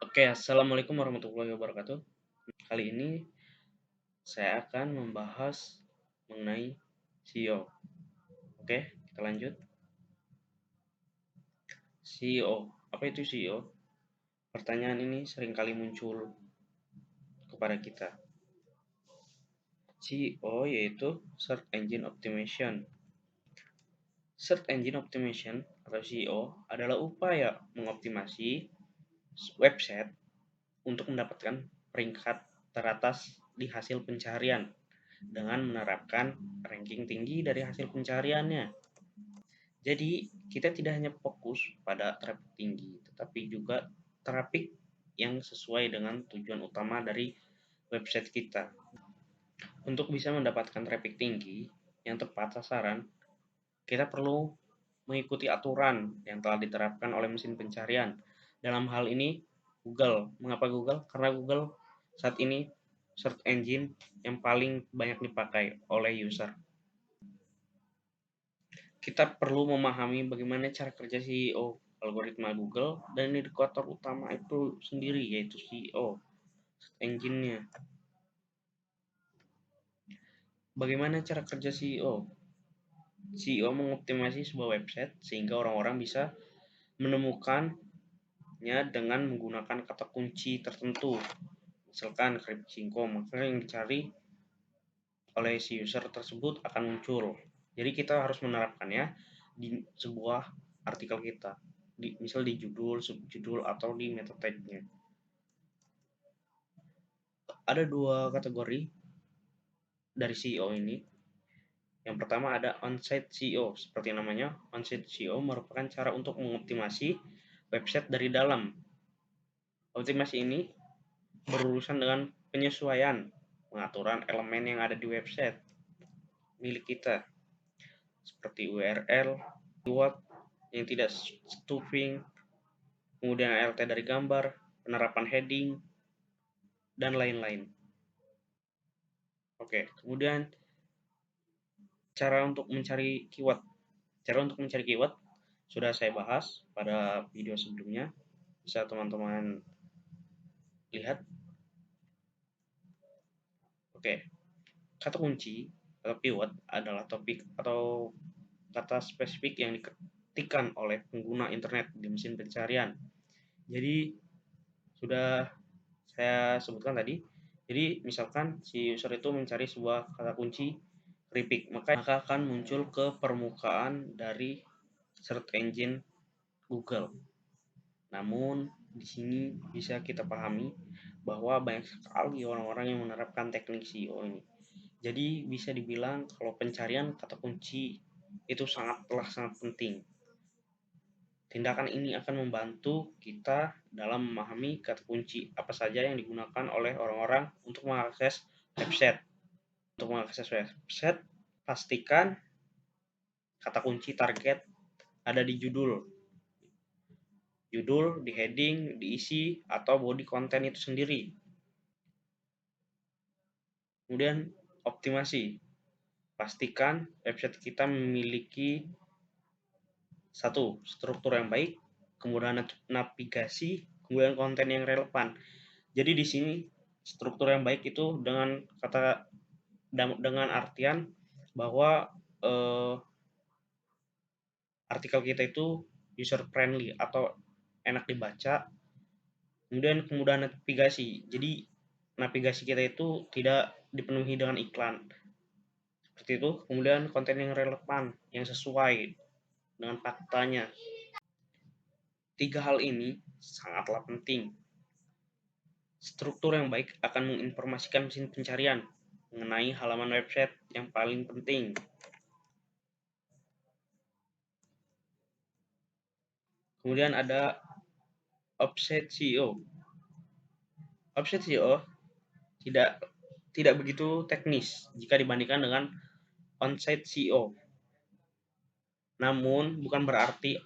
Oke, assalamualaikum warahmatullahi wabarakatuh. Kali ini saya akan membahas mengenai SEO. Oke, kita lanjut. SEO, apa itu SEO? Pertanyaan ini seringkali muncul kepada kita. SEO yaitu Search Engine Optimization. Search Engine Optimization atau SEO adalah upaya mengoptimasi website untuk mendapatkan peringkat teratas di hasil pencarian dengan menerapkan ranking tinggi dari hasil pencariannya. Jadi, kita tidak hanya fokus pada traffic tinggi, tetapi juga traffic yang sesuai dengan tujuan utama dari website kita. Untuk bisa mendapatkan traffic tinggi yang tepat sasaran, kita perlu mengikuti aturan yang telah diterapkan oleh mesin pencarian. Dalam hal ini, Google. Mengapa Google? Karena Google saat ini search engine yang paling banyak dipakai oleh user. Kita perlu memahami bagaimana cara kerja CEO, algoritma Google, dan indikator utama itu sendiri, yaitu CEO, engine-nya. Bagaimana cara kerja CEO? CEO mengoptimasi sebuah website sehingga orang-orang bisa menemukannya dengan menggunakan kata kunci tertentu. Misalkan Kripchinko, maka yang dicari oleh si user tersebut akan muncul. Jadi kita harus menerapkannya di sebuah artikel kita, misal di judul, subjudul, atau di meta tag-nya. Ada dua kategori dari CEO ini. Yang pertama ada on-site CEO. Seperti namanya, on-site CEO merupakan cara untuk mengoptimasi website dari dalam. Optimasi ini berurusan dengan penyesuaian pengaturan elemen yang ada di website milik kita, seperti URL, keyword yang tidak stuffing, kemudian ALT dari gambar, penerapan heading, dan lain-lain. Oke, kemudian cara untuk mencari keyword. Cara untuk mencari keyword sudah saya bahas pada video sebelumnya. Bisa teman-teman lihat. Oke, kata kunci atau keyword adalah topik atau kata spesifik yang diketikkan oleh pengguna internet di mesin pencarian. Jadi sudah saya sebutkan tadi. Jadi misalkan si user itu mencari sebuah kata kunci keripik, maka akan muncul ke permukaan dari search engine Google. Namun di sini bisa kita pahami bahwa banyak sekali orang-orang yang menerapkan teknik SEO ini. Jadi bisa dibilang kalau pencarian kata kunci itu sangat penting. Tindakan ini akan membantu kita dalam memahami kata kunci apa saja yang digunakan oleh orang-orang untuk mengakses website. Untuk mengakses website, pastikan kata kunci target ada di judul, di heading, di isi, atau body konten itu sendiri. Kemudian optimasi. Pastikan website kita memiliki satu, struktur yang baik, kemudian navigasi, kemudian konten yang relevan. Jadi di sini struktur yang baik itu dengan artian bahwa artikel kita itu user friendly atau enak dibaca. Kemudian kemudahan navigasi. Jadi navigasi kita itu tidak dipenuhi dengan iklan. Seperti itu. Kemudian konten yang relevan, yang sesuai dengan faktanya. Tiga hal ini sangatlah penting. Struktur yang baik akan menginformasikan mesin pencarian mengenai halaman website yang paling penting. Kemudian ada offset SEO. Offset SEO tidak begitu teknis jika dibandingkan dengan on-site SEO. Namun bukan berarti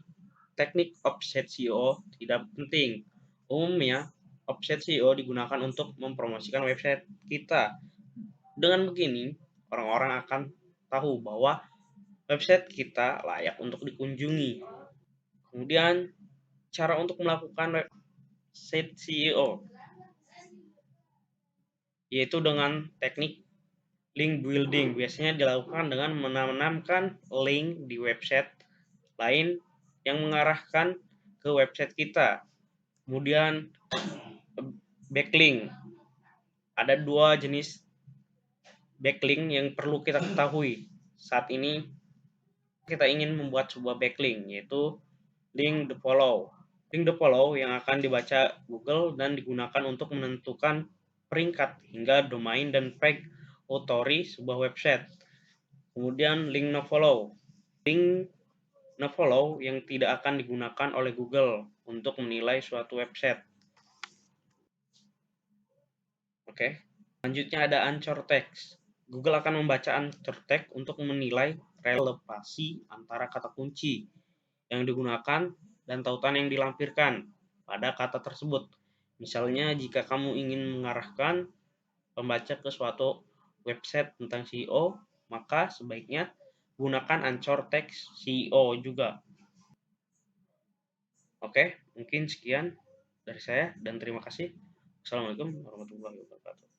teknik offset SEO tidak penting. Umumnya offset SEO digunakan untuk mempromosikan website kita. Dengan begini, orang-orang akan tahu bahwa website kita layak untuk dikunjungi. Kemudian cara untuk melakukan website CEO, yaitu dengan teknik link building. Biasanya dilakukan dengan menanamkan link di website lain yang mengarahkan ke website kita. Kemudian backlink. Ada dua jenis backlink yang perlu kita ketahui. Saat ini kita ingin membuat sebuah backlink, yaitu link the follow. Link the follow yang akan dibaca Google dan digunakan untuk menentukan peringkat hingga domain dan page authority sebuah website. Kemudian link no follow. Link no follow yang tidak akan digunakan oleh Google untuk menilai suatu website. Oke. Selanjutnya ada anchor text. Google akan membaca anchor text untuk menilai relevansi antara kata kunci yang digunakan dan tautan yang dilampirkan pada kata tersebut. Misalnya, jika kamu ingin mengarahkan pembaca ke suatu website tentang CEO, maka sebaiknya gunakan anchor text CEO juga. Oke, mungkin sekian dari saya dan terima kasih. Assalamualaikum warahmatullahi wabarakatuh.